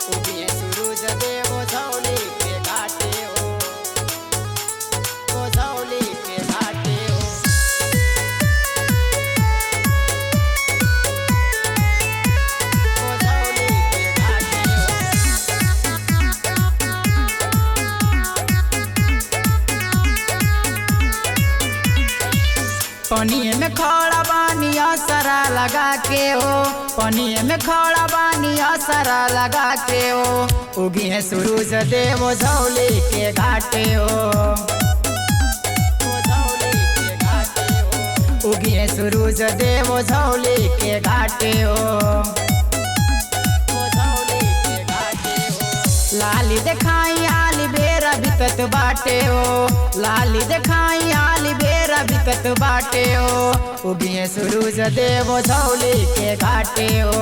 उगिए सूरज देव झौली के घाटे हो, झौली के घाटे हो। झौली के घाटे हो। पनिए में खड़ा बानी असरा लगा के हो, पनिए में खड़ा बानी असरा लगा के हो। उगी है सूरज देव झौली के घाटे हो, झौली के घाटे हो। उगी है सूरज देव झौली के घाटे हो, झौली के घाटे हो। लाली देखाई आली बेरा बिकत बाटे हो, लाली देखाई आली बेरा बिकत बाटे हो। उगिए सूरज देव झौली के घाटे हो,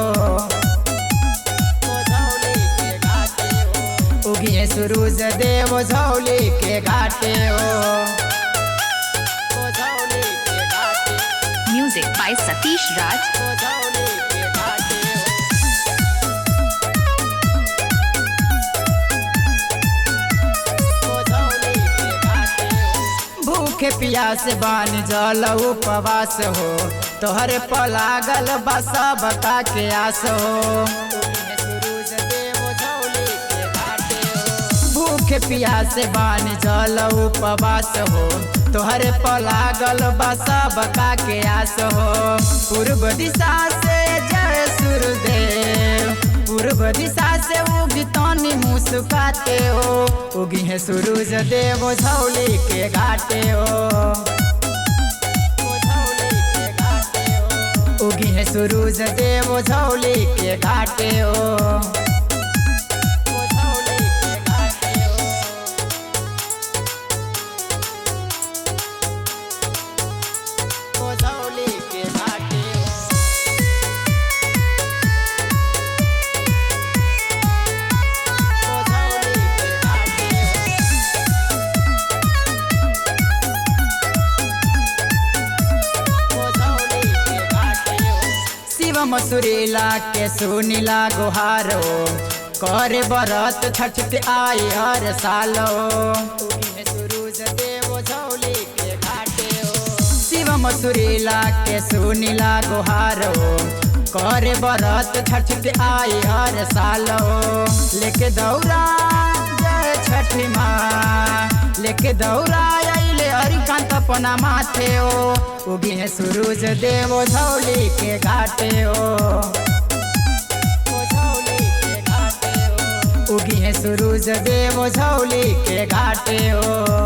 झौली के घाटे हो। उगिए सूरज देव झौली के घाटे हो, झौली के घाटे। Music by Satish Raj. Jhauli के घाटे हो। भूखे प्यास बान जल उपवास हो, तोहरे पलागल बसा बता के आस हो। सूरज देव झौली के घाटे हो। भूखे प्यास बान जल उपवास हो, तोहरे पलागल बसा बता के आस हो। पूर्व दिशा से जय सूर्यदेव, पूर्व दिशा से उगी तनी मुस्काते हो। उगी है सूरज देव झौली के घाटे हो, झौली के घाटे हो। उगी है सूरज देव झौली के घाटे हो, झौली के घाटे हो। झौली के घाटे हो। शिव मसूरीला के सुनीला गुहारो, करे बरत छठ पे आई हर सालो। सूरज देव झौली के घाटे हो। शिव मसूरीला के सुनीला गुहारो, करे बरत छठ पे आई हर सालो। लेके दौरा जय छठी माँ, लेके दौरा आइले हरिकांत अपना माथे हो। उगी है सूरज देव झौली के घाटे हो, झौली के घाटे हो। उगी है सूरज देव झौली के घाटे हो।